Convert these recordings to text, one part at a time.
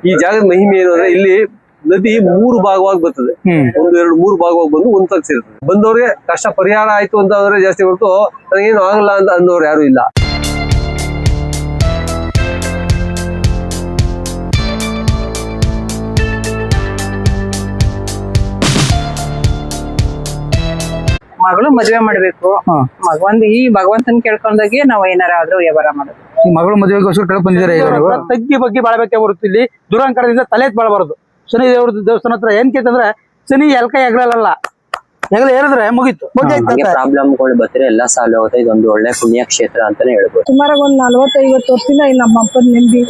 ಈ ಜಾಗದ ಮಹಿಮೆ ಏನು ಅಂದ್ರೆ ಇಲ್ಲಿ ನದಿ 3 ಭಾಗವಾಗಿ ಬರ್ತದೆ. 1, 2, 3 ಭಾಗವಾಗಿ ಬಂದು ಒಂದಾಗ ಸೇರ್ತದೆ. ಬಂದವ್ರಿಗೆ ಕಷ್ಟ ಪರಿಹಾರ ಆಯ್ತು ಅಂತ ಅಂದ್ರೆ ಜಾಸ್ತಿ ಹೊರತು ನನಗೇನು ಆಗಲ್ಲ ಅಂತ ಅಂದವ್ರು ಯಾರು ಇಲ್ಲ. ಮಗಳು ಮದುವೆ ಮಾಡ್ಬೇಕು, ಈ ಭಗವಂತನ ಕೇಳ್ಕೊಂಡಾಗೆ ನಾವು ಏನಾರ ಆದ್ರೂ ವ್ಯವಹಾರ ಮಾಡೋದು. ಈ ಮಗಳು ಮದುವೆಗೋಸ್ಕರ ಕೇಳಕ್ ಬಂದಿದ್ದಾರೆ. ತಗ್ಗಿ ಬಗ್ಗೆ ಬಾಳ್ಬೇಕೆ ಬರುತ್ತೆ. ಇಲ್ಲಿ ದುರಂಕಾರದಿಂದ ತಲೆ ಬಾಳಬಾರದು. ಶನಿ ದೇವ್ರ ದೇವಸ್ಥಾನ ಹತ್ರ ಏನ್ ಕೇಳ್ತಂದ್ರೆ ಶನಿ ಎಲ್ಕ ಎಗಲಲ್ಲ, ಎಗಲ ಏರಿದ್ರೆ ಮುಗೀತು. ಪ್ರಾಬ್ಲಮ್ಗಳು ಬರ್ತಾರೆ, ಎಲ್ಲ ಸಾಲ ಹೋಗುತ್ತೆ. ಇದೊಂದು ಒಳ್ಳೆ ಪುಣ್ಯ ಕ್ಷೇತ್ರ ಅಂತಾನೆ ಹೇಳ್ಬೋದು. ಸುಮಾರಾಗಿ ಒಂದ್ 40-50 ವರ್ಷದಿಂದ ನಮ್ಮ ಅಪ್ಪನ ನೆಂಬಿ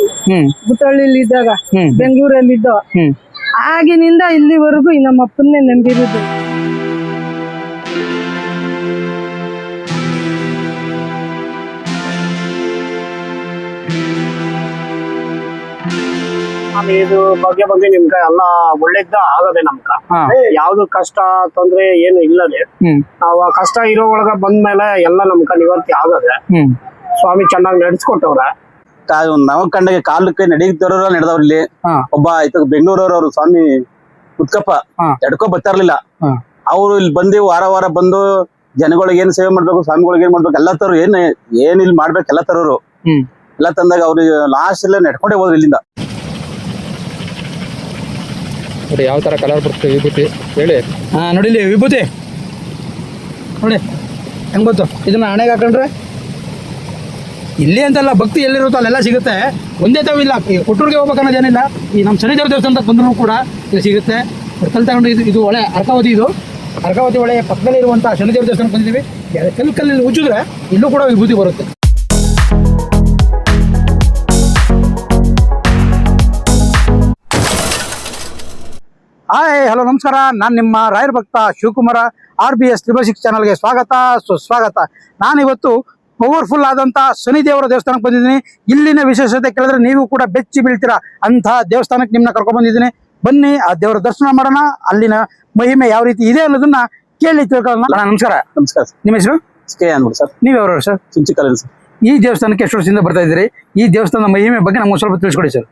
ಬುಟ್ಟಳ್ಳಿಲಿ ಇದ್ದಾಗ ಬೆಂಗಳೂರಲ್ಲಿ ಇದ್ದ ಆಗಿನಿಂದ ಇಲ್ಲಿವರೆಗೂ ನಮ್ಮ ಅಪ್ಪನ್ನೇ ನಂಬಿರುದು. ಇದು ಬಗ್ಗೆ ಬಂದು ನಿಮ್ಗ ಎಲ್ಲ ಒಳ್ಳೇದ ಆಗದೆ. ನಮ್ಗ ಯಾವ್ದು ಕಷ್ಟ ತೊಂದ್ರೆ ಏನು ಇಲ್ಲದೆ ನಾವು ಆ ಕಷ್ಟ ಇರೋ ಒಳಗ ಬಂದ್ಮೇಲೆ ಎಲ್ಲ ನಮ್ಗ ನಿವರ್ತಿ ಆಗದೆ. ಸ್ವಾಮಿ ಚೆನ್ನಾಗಿ ನಡೆಸ್ಕೊಟ್ಟವ್ರೆ. ನವ ಕಂಡಗೆ ಕಾಲಕ್ಕೆ ನಡೀತಾರ ನಡೆದವ್ರ ಇಲ್ಲಿ ಒಬ್ಬ ಬೆಂಗಳೂರವ್ರು ಸ್ವಾಮಿ ಉತ್ಕಪ್ಪ ಎಡ್ಕೊ ಬರ್ತಾರ್ಲಿಲ್ಲ. ಅವ್ರು ಇಲ್ಲಿ ಬಂದು ವಾರ ಬಂದು ಜನಗಳಿಗೆ ಏನ್ ಸೇವೆ ಮಾಡ್ಬೇಕು, ಸ್ವಾಮಿಗಳಿಗೆ ಏನ್ ಮಾಡ್ಬೇಕು ಎಲ್ಲ ತರು ಏನ್ ಇಲ್ಲಿ ಮಾಡ್ಬೇಕು ಎಲ್ಲ ತರೋರು ಎಲ್ಲ ತಂದಾಗ ಅವ್ರು ಲಾಸ್ಟ್ ಎಲ್ಲ ನೆಡ್ಕೊಂಡೇ ಹೋದ್ರು ಇಲ್ಲಿಂದ. ನೋಡಿ ಯಾವ ತರ ಕಲರ್ ಬರುತ್ತೆ ವಿಭೂತಿ ಹೇಳಿ. ನೋಡಿ ಇಲ್ಲಿ ವಿಭೂತಿ ನೋಡಿ ಹೆಂಗ್ ಬಂತು. ಇದನ್ನ ಹಣೆಗೆ ಹಾಕೊಂಡ್ರೆ ಇಲ್ಲಿ ಅಂತಲ್ಲ, ಭಕ್ತಿ ಎಲ್ಲಿರುತ್ತೋ ಅಲ್ಲೆಲ್ಲ ಸಿಗುತ್ತೆ. ಒಂದೇ ತಾವಿಲ್ಲ, ಕೊಟ್ಟೂರಿಗೆ ಹೋಗ್ಬೇಕನ್ನೋದು ಏನಿಲ್ಲ. ಈ ನಮ್ಮ ಶನಿದೇವ್ರ ದೇವಸ್ಥಾನ ಬಂದರೂ ಕೂಡ ಇದು ಸಿಗುತ್ತೆ. ಕಲ್ ತಗೊಂಡು ಇದು ಹೊಳೆ ಅರ್ಕಾವತಿ, ಇದು ಅರ್ಕಾವತಿ ಹೊಳೆ ಪಕ್ಕದಲ್ಲಿ ಇರುವಂತಹ ಶನಿದೇವ್ರ ದೇವಸ್ಥಾನಕ್ಕೆ ಬಂದಿದ್ದೀವಿ. ಕಲ್ಲಲ್ಲಿ ಉಜ್ಜಿದ್ರೆ ಇಲ್ಲೂ ಕೂಡ ವಿಭೂತಿ ಬರುತ್ತೆ. ಹಾಯ್ ಹಲೋ ನಮಸ್ಕಾರ, ನಾನು ನಿಮ್ಮ ರಾಯರ ಭಕ್ತ ಶಿವಕುಮಾರ. RBS 666 ಚಾನಲ್ಗೆ ಸ್ವಾಗತ ಸುಸ್ವಾಗತ. ನಾನಿವತ್ತು ಪವರ್ಫುಲ್ ಆದಂಥ ಶನಿದೇವರ ದೇವಸ್ಥಾನಕ್ಕೆ ಬಂದಿದ್ದೀನಿ. ಇಲ್ಲಿನ ವಿಶೇಷತೆ ಕೇಳಿದ್ರೆ ನೀವು ಕೂಡ ಬೆಚ್ಚಿ ಬೀಳ್ತೀರಾ ಅಂಥ ದೇವಸ್ಥಾನಕ್ಕೆ ನಿಮ್ಮನ್ನ ಕರ್ಕೊಂಡು ಬಂದಿದ್ದೀನಿ. ಬನ್ನಿ ಆ ದೇವರ ದರ್ಶನ ಮಾಡೋಣ, ಅಲ್ಲಿನ ಮಹಿಮೆ ಯಾವ ರೀತಿ ಇದೆ ಅನ್ನೋದನ್ನ ಕೇಳಿ ತಿಳ್ಕೊಳ್ಳೋಣ. ನಮಸ್ಕಾರ. ನಮಸ್ಕಾರ. ನಿಮ್ಮ ಹೆಸರು? SK ಅನ್ಬಿಟ್ಟು ಸರ್. ನೀವು ಯಾವ್ರು ಸರ್? ಚಿಂಚಿಕಲ್ ಸರ್. ಈ ದೇವಸ್ಥಾನಕ್ಕೆ ಎಷ್ಟು ವರ್ಷದಿಂದ ಬರ್ತಾ ಇದ್ದೀರಿ? ಈ ದೇವಸ್ಥಾನದ ಮಹಿಮೆ ಬಗ್ಗೆ ನಮ್ಗೆ ಸ್ವಲ್ಪ ತಿಳಿಸ್ಕೊಡಿ ಸರ್.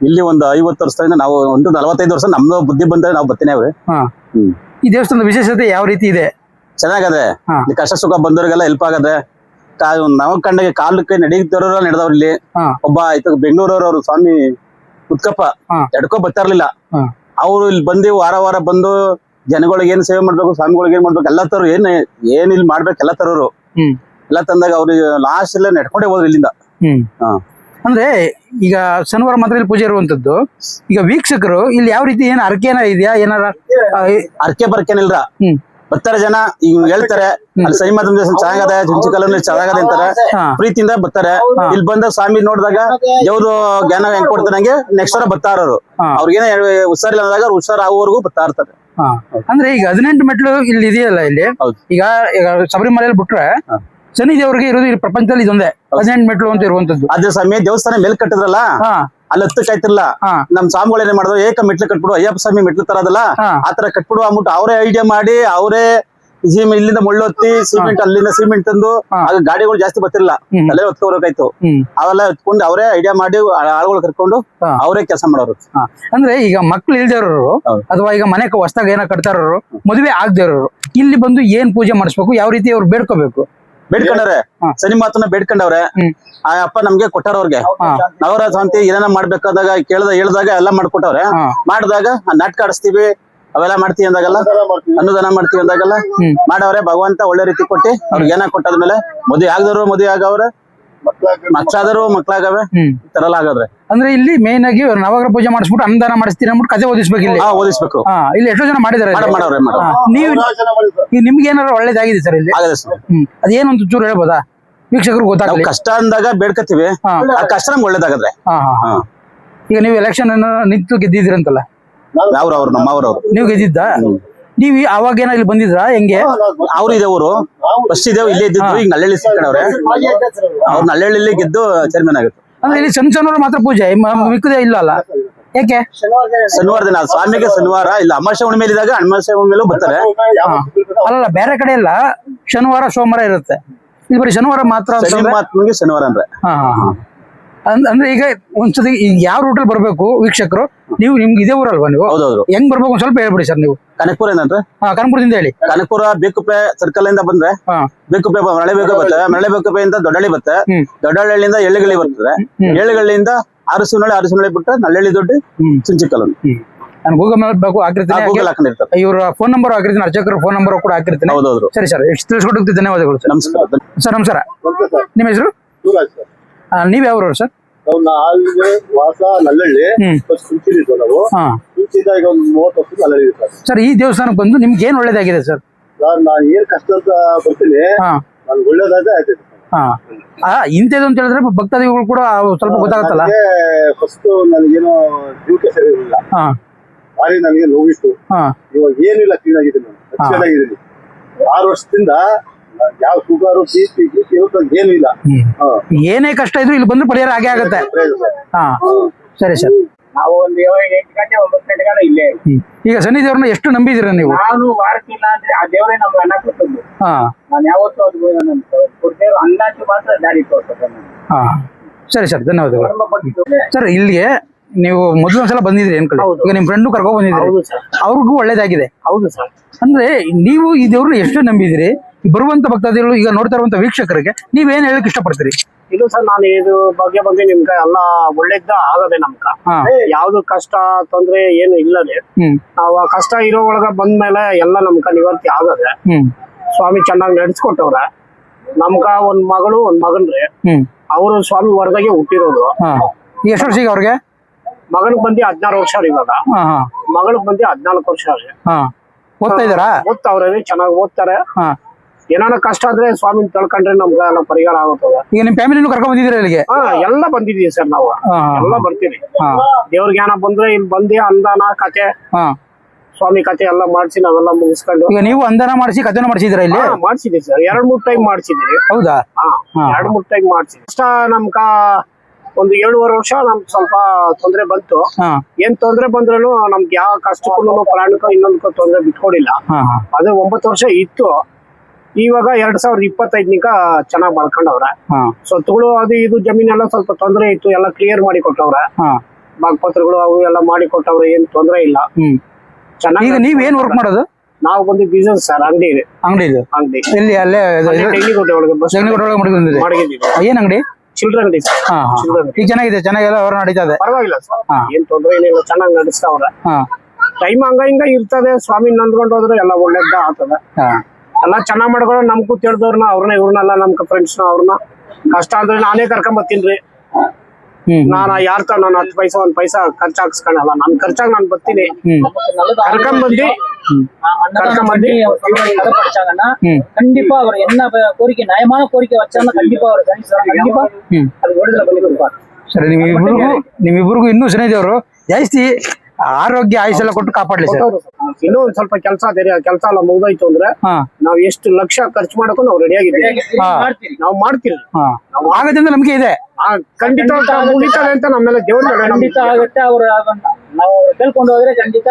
ಇಲ್ಲಿ ಒಂದು 50 ವರ್ಷದಿಂದ ನಾವು 45 ವರ್ಷ ನಮ್ದು ಬುದ್ಧಿ ಬಂದ್ರೆ ನಾವು ಬರ್ತೀನಿ ಅವ್ರೆ. ಈ ದೇವಸ್ಥಾನದ ವಿಶೇಷತೆ ಯಾವ ರೀತಿ ಇದೆ? ಚೆನ್ನಾಗದೆ. ಕಷ್ಟ ಸುಖ ಬಂದವ್ರಿಗೆಲ್ಲ ಹೆಲ್ಪ್ ಆಗದೆ. ನಾವು ಕಂಡಗೆ ಕಾಲಕ್ಕೆ ನಡೀತಾರ ನಡೆದವ್ರ ಇಲ್ಲಿ ಒಬ್ಬ ಬೆಂಗಳೂರವ್ರು ಸ್ವಾಮಿ ಉತ್ಕಪ್ಪ ಎಡ್ಕೊ ಬರ್ತಾರ್ಲಿಲ್ಲ. ಅವ್ರು ಇಲ್ಲಿ ಬಂದು ವಾರ ಬಂದು ಜನಗಳಿಗೆ ಏನ್ ಸೇವೆ ಮಾಡ್ಬೇಕು, ಸ್ವಾಮಿಗಳಿಗೆ ಏನ್ ಮಾಡ್ಬೇಕು ಎಲ್ಲ ತರು ಏನ್ ಇಲ್ಲಿ ಮಾಡ್ಬೇಕು ಎಲ್ಲ ತರೋರು ಎಲ್ಲ ತಂದಾಗ ಅವ್ರು ಲಾಸ್ಟ್ ಎಲ್ಲ ನೆಡ್ಕೊಂಡೇ ಹೋದ್ರು ಇಲ್ಲಿಂದ. ಅಂದ್ರೆ ಈಗ ಶನಿವಾರ ಮಾತ್ರ ಇಲ್ಲಿ ಪೂಜೆ ಇರುವಂತದ್ದು. ಈಗ ವೀಕ್ಷಕರು ಇಲ್ಲಿ ಯಾವ ರೀತಿ ಏನ್ ಅರ್ಕೆನ ಇದೆಯಾ, ಏನಾರ ಅರ್ಕೆ ಬರ್ಕೇನಿಲ್ರ ಬರ್ತಾರೆ ಜನ. ಈಗ ಹೇಳ್ತಾರೆ ಅಲ್ಲಿ ಸೈ ಮಾತ್ರ ಚೆನ್ನಾಗದೆ, ಚುಂಚಿಕಲ್ಲೂ ಚೆನ್ನಾಗದೆ ಅಂತಾರೆ, ಪ್ರೀತಿಯಿಂದ ಬರ್ತಾರೆ. ಇಲ್ಲಿ ಬಂದ ಸ್ವಾಮಿ ನೋಡಿದಾಗ ದೇವ್ರು ಜ್ಞಾನ ಹೆಂಗ್ ಕೊಡ್ತಾರೆ ನಂಗೆ ನೆಕ್ಸ್ಟ್ ವಾರ ಬರ್ತಾ ಇರೋರು. ಅವ್ರಿಗೇನ ಹುಷಾರಿಲ್ಲ ಅಂದಾಗ ಹುಷಾರ್ ಆಗೋವರೆಗೂ ಬರ್ತಾ ಇರ್ತಾರೆ. ಅಂದ್ರೆ ಈಗ 18 ಮೆಟ್ಲು ಇಲ್ಲಿ ಇದೆಯಲ್ಲ, ಇಲ್ಲಿ ಈಗ ಶಬರಿಮಲೆಯಲ್ಲಿ ಬಿಟ್ರೆ ಶನಿ ದೇವ್ರಿಗೆ ಇರೋದು ಈ ಪ್ರಪಂಚದಲ್ಲಿ ಇದೊಂದೇ 18 ಮೆಟ್ಲು ಅಂತ ಇರುವಂತದ್ದು. ಅದೇ ಸಮಯ ದೇವಸ್ಥಾನ ಮೇಲ್ ಕಟ್ಟಿದ್ರಲ್ಲ, ಅಲ್ಲಿ ಹತ್ತಕ್ಕಾಯ್ತಿರ್ಲ. ನಮ್ ಸ್ವಾಮಿಗಳು ಏನ್ ಮಾಡಿದ್ರು, ಏಕ ಮೆಟ್ಲು ಕಟ್ಬಿಡು, ಅಯ್ಯಪ್ಪ ಸ್ವಾಮಿ ಮೆಟ್ಲು ತರ ಅದಲ್ಲ ಆತರ ಕಟ್ಬಿಡು ಅಂದ್ಬಿಟ್ಟು ಅವರೇ ಐಡಿಯಾ ಮಾಡಿ ಅವರೇ ಇಲ್ಲಿಂದ ಮುಳ್ಳೊತ್ತಿ ಸಿಮೆಂಟ್, ಅಲ್ಲಿಂದ ಸಿಮೆಂಟ್ ತಂದು, ಆಗ ಗಾಡಿಗಳು ಜಾಸ್ತಿ ಬರ್ತಿರ್ಲಿಲ್ಲ, ಅಲ್ಲೇ ಹೊತ್ಕೋಬೇಕಾಯ್ತು. ಅವೆಲ್ಲ ಹೊತ್ಕೊಂಡು ಅವರೇ ಐಡಿಯಾ ಮಾಡಿ ಆಳುಗಳು ಕರ್ಕೊಂಡು ಅವರೇ ಕೆಲಸ ಮಾಡೋರು. ಅಂದ್ರೆ ಈಗ ಮಕ್ಳು ಇಲ್ದೇವ್ರು ಅಥವಾ ಈಗ ಮನೆ ಹೊಸದಾಗ ಏನೋ ಕಟ್ತಾರೋರು, ಮದುವೆ ಆಗದೇವ್ರು ಇಲ್ಲಿ ಬಂದು ಏನ್ ಪೂಜೆ ಮಾಡಿಸ್ಬೇಕು, ಯಾವ ರೀತಿ ಅವ್ರು ಬೇಡ್ಕೋಬೇಕು? ಬೇಡ್ಕೊಂಡವ್ರೆ, ಶನಿ ಮಾತನ್ನ ಬೇಡ್ಕೊಂಡವ್ರೆ. ಆ ಅಪ್ಪ ನಮ್ಗೆ ಕೊಟ್ಟಾರವ್ರಿಗೆ ನವರ ಶಾಂತಿ ಏನೇನ ಮಾಡ್ಬೇಕಾದಾಗ ಹೇಳ್ದಾಗ ಎಲ್ಲ ಮಾಡ್ಕೊಟ್ಟವ್ರೆ. ಮಾಡಿದಾಗ ನಾಟಕ ಆಡಿಸ್ತೀವಿ ಅವೆಲ್ಲ ಮಾಡ್ತೀವಿ ಅಂದಾಗಲ್ಲ, ಅನ್ನದಾನ ಮಾಡ್ತೀವಿ ಅಂದಾಗಲ್ಲ ಮಾಡವ್ರೆ. ಭಗವಂತ ಒಳ್ಳೆ ರೀತಿ ಕೊಟ್ಟಿ ಅವ್ರಿಗೆ ಏನ ಕೊಟ್ಟಾದ್ಮೇಲೆ ಮದುವೆ ಆಗದವ್ರು ಮದುವೆ ಆಗವ್ರೆ, ಮಕ್ಕಳಾದ್ರು ಮಕ್ಳಾಗವೆ, ಈ ತರ ಎಲ್ಲ ಆಗದ್ರೆ. ಅಂದ್ರೆ ಇಲ್ಲಿ ಮೇನ್ ಆಗಿ ನವಗ್ರಹ ಪೂಜೆ ಮಾಡಿಸ್ಬಿಟ್ಟು ಅನ್ನದಾನ ಮಾಡಿಸ್ತೀರಿ ಅಂದ್ಬಿಟ್ಟು ಕಥೆ ಓದಿಸ್ಬೇಕು. ಇಲ್ಲಿ ಓದಿಸ್ಬೇಕು. ಇಲ್ಲಿ ಎಷ್ಟೋ ಜನ ಮಾಡಿದಾರೆ. ನೀವು ನಿಮ್ಗೆ ಏನಾದ್ರು ಒಳ್ಳೇದಾಗಿದೆ ಸರ್ ಇಲ್ಲಿ? ಅದೇನು ಅಂತ ಚೂರು ಹೇಳ್ಬೋದಾ ವೀಕ್ಷಕರು ಗೊತ್ತಾಗ? ಕಷ್ಟ ಅಂದಾಗ ಬೇಡ್ಕತ್ತೀವಿ, ಆ ಕಷ್ಟ ನಮ್ಗೆ ಒಳ್ಳೇದಾಗದ್ರೆ. ಈಗ ನೀವು ಎಲೆಕ್ಷನ್ ನಿಂತು ಗೆದ್ದಿದ್ರಂತಲ್ಲ, ಅವ್ರವ್ರು ನಮ್ಮವ್ರವ್ರು. ನೀವು ಗೆದ್ದಿದ್ದ? ನೀವ್ ಅವಾಗ ಏನ ಇಲ್ಲಿ ಬಂದಿದ್ರ? ಹೆಂಗೆ? ಅವ್ರು ಇದೇವ್ರು ಫಸ್ಟ್ ಇದೇವ್ ಇಲ್ಲೇ ಇದ್ದಿದ್ರು, ಈಗ ನಳ್ಳಿ ಸಿಕ್ಕಡವ್ರೆ. ಅವ್ರು ನಳ್ಳಿ ಗೆದ್ದು ಚೇರ್ಮನ್ ಆಗುತ್ತೆ. ಅಂದ್ರೆ ಇಲ್ಲಿ ಶನಿವಾರ ಮಾತ್ರ ಪೂಜೆ, ಮಿಕ್ಕದೇ ಇಲ್ಲ ಅಲ್ಲ? ಯಾಕೆ? ಶನಿವಾರ ದಿನ ಸ್ವಾಮಿಗೆ ಶನಿವಾರ ಇಲ್ಲ, ಅಮಾವಾಸ್ಯೆ ಹುಣ್ಣಿಮೆ ಇದ್ದಾಗ ಅಮಾವಾಸ್ಯೆ ಹುಣ್ಣಿಮೆಲೂ ಬರ್ತಾರೆ. ಅಲ್ಲ, ಬೇರೆ ಕಡೆ ಎಲ್ಲ ಶನಿವಾರ ಸೋಮವಾರ ಇರುತ್ತೆ, ಇಲ್ಲಿ ಬರೀ ಶನಿವಾರ ಮಾತ್ರ. ಶನಿವಾರ ಅಂದ್ರೆ ಅಂದ್ರೆ ಈಗ ಒಂದ್ಸತಿ ಈಗ ಯಾವ ರೂಟಲ್ಲಿ ಬರ್ಬೇಕು ವೀಕ್ಷಕರು, ನೀವು ನಿಮ್ಗೆ ಇದೇ ಊರಲ್ವಾ ನೀವು? ಹೌದೌದು. ಹೆಂಗ್ ಬರ್ಬೇಕು ಒಂದ್ ಸ್ವಲ್ಪ ಹೇಳ್ಬಿಡಿ ಸರ್ ನೀವು. ಕನಕಪುರ ಏನಂದ್ರೆ ಕನಕಪುರದಿಂದ ಹೇಳಿ. ಕನಕಪುರ ಬೇಕುಪ್ಪೆ ಸರ್ಕಲ್ ಇಂದ ಬಂದ್ರೆ ಬೇಕುಪ್ಪೆ ಮಳೆ ಬರುತ್ತೆ. ಮಳೆ ಬೇಕುಪ್ಪೆಯಿಂದ ದೊಡ್ಡಳ್ಳಿ ಬರುತ್ತೆ. ದೊಡ್ಡಹಳ್ಳಿಯಿಂದ ಎಳ್ಳಿಗಳಿ ಬರ್ತದೆ. ಎಳ್ಳಿಗಳಿಂದ ಅರಸುನಳ್ಳಿ ಬಿಟ್ರೆ ನಳ್ಳಳ್ಳಿ ದೊಡ್ಡ ಚಿಂಚಿಕಲ್. ನಾನು ಗೂಗಲ್ ಮ್ಯಾಪ್ ಬೇಕು ಹಾಕಿರ್ತೀನಿ, ಇವ್ರ ಫೋನ್ ನಂಬರ್ ಹಾಕಿರ್ತೀನಿ, ಅರ್ಚಕರ ಫೋನ್ ನಂಬರ್ ಕೂಡ ಹಾಕಿರ್ತೀನಿ. ಹೌದೌದು. ಸರಿ ಸರ್, ಎಷ್ಟು ತಿಳಿಸ್ಕೊಟ್ಟು ಧನ್ಯವಾದಗಳು ಸರ್. ನಮಸ್ಕಾರ ಸರ್. ನಮಸ್ಕಾರ. ನಿಮ್ಮ ಹೆಸರು? ನೀವ್ ಯಾವ ಸರ್? ವಾಸ ನಲ್ಲಳ್ಳಿ ನಾವು ಈಗ ಒಂದು 30 ವರ್ಷ ನಲ್ಲಳ್ಳಿ ಸರ್. ಈ ದೇವಸ್ಥಾನಕ್ಕೆ ಬಂದು ನಿಮ್ಗೆ ಏನ್ ಒಳ್ಳೇದಾಗಿದೆ ಸರ್? ನಾನು ಏನ್ ಕಷ್ಟ ಅಂತ ಬರ್ತೀನಿ, ನಾನು ಒಳ್ಳೇದಾದ್ರೆ ಆಯ್ತು. ಇಂಥದ್ದು ಅಂತ ಹೇಳಿದ್ರೆ ಭಕ್ತಾದಿಗಳು ಕೂಡ ಸ್ವಲ್ಪ ಗೊತ್ತಾಗತ್ತಲ್ಲ. ಫಸ್ಟ್ ನನಗೇನೋ ಜೀವಕ್ಕೆ ಸರಿ ಇರಲಿಲ್ಲ, ಭಾರಿ ನನಗೆ ನೋವಿತ್ತು. ಇವಾಗ ಏನಿಲ್ಲ, ಕ್ಲೀನ್ ಆಗಿದ್ದೀನಿ, ಚೆನ್ನಾಗಿದ್ದೀನಿ. 6 ವರ್ಷದಿಂದ ಯಾವ ಶುಗರು ಬಿ.ಪಿ ಏನು ಇಲ್ಲ. ಏನೇ ಕಷ್ಟ ಇದ್ರು ಇಲ್ಲಿ ಬಂದ್ರೆ ಪರಿಹಾರ ಆಗೇ ಆಗತ್ತೆ. ಸರಿ ಸರ್. ನಾವು ಒಂದು 8 ಗಂಟೆ 9 ಗಂಟೆಗಳ ಇಲ್ಲೇ. ಈಗ ಶನಿ ದೇವ್ರನ್ನ ಎಷ್ಟು ನಂಬಿದಿರ ನೀವು? ನಾನು ವಾರಕ್ಕಿಲ್ಲ ಅಂದ್ರೆ ಆ ದೇವರೇ ನಮ್ಗೆ ಅನ್ನ ಕೊಟ್ಟದ್ದು. ನಾನು ಯಾವತ್ತೂ ಅದು ಕೊಡ್ತೇವೆ, ಅನ್ನಕ್ಕೆ ಮಾತ್ರ ದಾರಿ ತೋರಿಸ್ತದೆ. ಸರಿ ಸರ್, ಧನ್ಯವಾದಗಳು ಸರ್. ಇಲ್ಲಿಗೆ ನೀವು ಮೊದಲು ಒಂದ್ಸಲ ಬಂದಿದ್ರಿ ಅನ್ಕೊಳ್ಳಿ, ಈಗ ನಿಮ್ ಫ್ರೆಂಡು ಕರ್ಕೊಂಡ್ ಬಂದಿದ್ರಿ, ಅವ್ರಿಗೂ ಒಳ್ಳೇದಾಗಿದೆ. ಹೌದು ಸರ್. ಅಂದ್ರೆ ನೀವು ಈ ದೇವ್ರನ್ನ ಎಷ್ಟು ನಂಬಿದಿರಿ, ಬರುವಂತ ಭಕ್ತಾದಿಗಳು ಈಗ ನೋಡ್ತಾ ಇರುವಂತ ವೀಕ್ಷಕರಿಗೆ ನೀವೇನ್ ಹೇಳಕ್ ಇಷ್ಟಪಡ್ತೀರಿ? ಇದು ಸರ್, ನಾನು ಇದು ಬಗ್ಗೆ ಬಂದು ನಿಮ್ಗೆ ಎಲ್ಲ ಒಳ್ಳೇದ ಆಗದೆ. ನಮ್ಗ ಯಾವ್ದು ಕಷ್ಟ ತೊಂದ್ರೆ ಏನು ಇಲ್ಲದೆ, ನಾವು ಆ ಕಷ್ಟ ಇರೋ ಒಳಗ ಬಂದ್ಮೇಲೆ ಎಲ್ಲ ನಮ್ಗ ನಿವರ್ತಿ ಆಗದೆ. ಸ್ವಾಮಿ ಚೆನ್ನಾಗಿ ನಡೆಸ್ಕೊಟ್ಟವ್ರೆ. ನಮ್ಗ ಒಂದ್ ಮಗಳು ಒಂದ್ ಮಗನ್ರಿ, ಅವರು ಸ್ವಾಮಿ ವರದಾಗೆ ಹುಟ್ಟಿರೋದು. ಎಷ್ಟು ವರ್ಷ ಈಗ ಅವ್ರಿಗೆ? ಮಗನಿಗೆ ಬಂದು 16 ವರ್ಷ ಇವಾಗ, ಮಗಳಿಗೆ ಬಂದು 14 ವರ್ಷ. ಓದ್ತಾ ಇದಾರಾ? ಓದ್ತಾವ್ರೆ, ಚೆನ್ನಾಗಿ ಓದ್ತಾರೆ. ಏನಾನ ಕಷ್ಟ ಆದ್ರೆ ಸ್ವಾಮಿ ತಿಳ್ಕೊಂಡ್ರೆ ನಮ್ಗೆ ಎಲ್ಲ ಪರಿಹಾರ ಆಗುತ್ತದೆ. ಈಗ ನಿಮ್ ಫ್ಯಾಮಿಲಿನೂ ಕರ್ಕೊಂಡ್ ಬಂದಿದ್ದೀರಾ ಇಲ್ಲಿಗೆ? ಎಲ್ಲ ಬಂದಿದೀವಿ ಸರ್, ನಾವು ಎಲ್ಲ ಬರ್ತೀವಿ. ದೇವ್ರಿಗೆ ಏನ ಬಂದ್ರೆ ಇಲ್ಲಿ ಬಂದಿ ಅನುದಾನ ಕತೆ, ಸ್ವಾಮಿ ಕತೆ ಎಲ್ಲ ಮಾಡಿಸಿ ನಾವೆಲ್ಲ ಮುಗಿಸ್ಕೊಂಡು. ಈಗ ನೀವು ಅನುದಾನ ಮಾಡಿಸಿ ಕತೆನೂ ಮಾಡಿಸಿದಿರಾ ಇಲ್ಲಿ? ಮಾಡ್ಸಿದೀವಿ ಸರ್, 2-3 ಟೈಮ್ ಮಾಡ್ಸಿದೀವಿ. ಹೌದಾ? 2-3 ಟೈಮ್ ಮಾಡ್ಸಿದ್ವಿ. ಕಷ್ಟ ನಮ್ಗ ಒಂದು 7.5 ವರ್ಷ ನಮ್ಗೆ ಸ್ವಲ್ಪ ತೊಂದ್ರೆ ಬಂತು. ಏನ್ ತೊಂದ್ರೆ ಬಂದ್ರು ನಮ್ಗೆ ಯಾವ ಕಷ್ಟಕ್ಕೂ ಪ್ರಾಣಕ್ಕೂ ಇನ್ನೊಂದಕ್ಕೂ ತೊಂದ್ರೆ ಬಿಟ್ಕೊಡಿಲ್ಲ. ಅದು 9 ವರ್ಷ ಇತ್ತು. ಇವಾಗ 2025 ಚೆನ್ನಾಗ್ ಮಾಡ್ಕೊಂಡವ್ರೆ. ಸ್ವತ್ತುಗಳು ಅದು ಇದು ಜಮೀನೆಲ್ಲ ಸ್ವಲ್ಪ ತೊಂದ್ರೆ ಇತ್ತು, ಎಲ್ಲ ಕ್ಲಿಯರ್ ಮಾಡಿ ಕೊಟ್ಟವ್ರೆ. ಭಾಗಪತ್ರಗಳು ಅವು ಎಲ್ಲ ಮಾಡಿ ಕೊಟ್ಟವ್ರೆ, ಏನ್ ತೊಂದ್ರೆ ಇಲ್ಲ. ಚೆನ್ನಾಗಿ. ಈಗ ನೀವ್ ಏನ್ ವರ್ಕ್ ಮಾಡೋದು? ನಾವು ಬಂದು ಬಿಸಿನೆಸ್ ಸರ್, ಅಂಗಡಿ ಎಲ್ಲಿ? ಅಲ್ಲೇ ತೆಂಗಿನಕೋಟೆ ಒಳಗೆ ಮಾಡಿದ್ದೀವಿ. ಏನ್ ಅಂಗಡಿ? ಚಿಲ್ಡ್ರ ಅಂಗಡಿ ಸರ್. ಈಗ ಚೆನ್ನಾಗಿದೆ, ಚೆನ್ನಾಗೆಲ್ಲ ಅವ್ರ ನಡೀತಾ ಇದೆ, ಪರವಾಗಿಲ್ಲ ಸರ್, ಏನ್ ತೊಂದ್ರೆ ಏನಿಲ್ಲ, ಚೆನ್ನಾಗಿ ನಡೆಸ್ತಾವ್ರೆ. ಟೈಮ್ ಹಂಗ ಹಿಂಗ ಇರ್ತದೆ, ಸ್ವಾಮಿ ನಂದ್ಕೊಂಡು ಹೋದ್ರೆ ಎಲ್ಲ ಒಳ್ಳೇದ ಆಗ್ತದೆ. ಎಲ್ಲ ಚೆನ್ನಾಗ್ ಮಾಡ್ಕೊಂಡು ನಮ್ಗೂ ತಿಳಿದವ್ರನ್ನ ಅವ್ರನ್ನ ಇವ್ರನ್ನೆಲ್ಲ ನಮ್ ಫ್ರೆಂಡ್ಸ್ನ ಅವ್ರನ್ನ ಕಷ್ಟ ಅಂದ್ರೆ ನಾನೇ ಕರ್ಕೊಂಡ್ ಬರ್ತೀನಿ. ನಾನು ಯಾರ ನಾನು 10 ಪೈಸಾ 1 ಪೈಸಾ ಖರ್ಚು ಹಾಕ್ಸ್ಕೊಳಲ್ಲ, ನನ್ ಖರ್ಚಾಗ ನಾನ್ ಬರ್ತೀನಿ. ಕರ್ಕೊಂಡ್ ಬಂದು கண்டிப்பா அவர் என்ன கோரிக்கை, நியாயமான கோரிக்கை வச்சாலும் கண்டிப்பா அவர் கண்டிப்பா அது விடுதலை பண்ணி கொடுப்பார். ಸರಿ, ನಿಮ್ಮಿಬ್ರಿಗೂ ಇನ್ನೂ ಶನಿ ದೇವರು ಜಾಸ್ತಿ ಆರೋಗ್ಯ ಆಯುಷೆಲ್ಲ ಕೊಟ್ಟು ಕಾಪಾಡ್ಲಿ ಸರ್. ಇನ್ನೂ ಒಂದ್ ಸ್ವಲ್ಪ ಕೆಲಸ ಕೆಲಸ ಎಲ್ಲ ಮುಗ್ದೋಯ್ತು ಅಂದ್ರೆ ನಾವ್ ಎಷ್ಟು ಲಕ್ಷ ಖರ್ಚು ಮಾಡಕ್ಕೂ ನಾವು ರೆಡಿ ಆಗಿದ್ದೀವಿ, ನಾವು ಮಾಡ್ತೀವಿ. ಆಗತ್ತೆ ಅಂತ ನಂಬಿಕೆ ಇದೆ. ಖಂಡಿತ ಮುಗಿತಾರೆ ಅಂತ ನಮ್ಮೆಲ್ಲ ದೇವ್ರ ಖಂಡಿತ ಆಗುತ್ತೆ. ಅವ್ರು ನಾವು ಕೇಳ್ಕೊಂಡು ಹೋದ್ರೆ ಖಂಡಿತ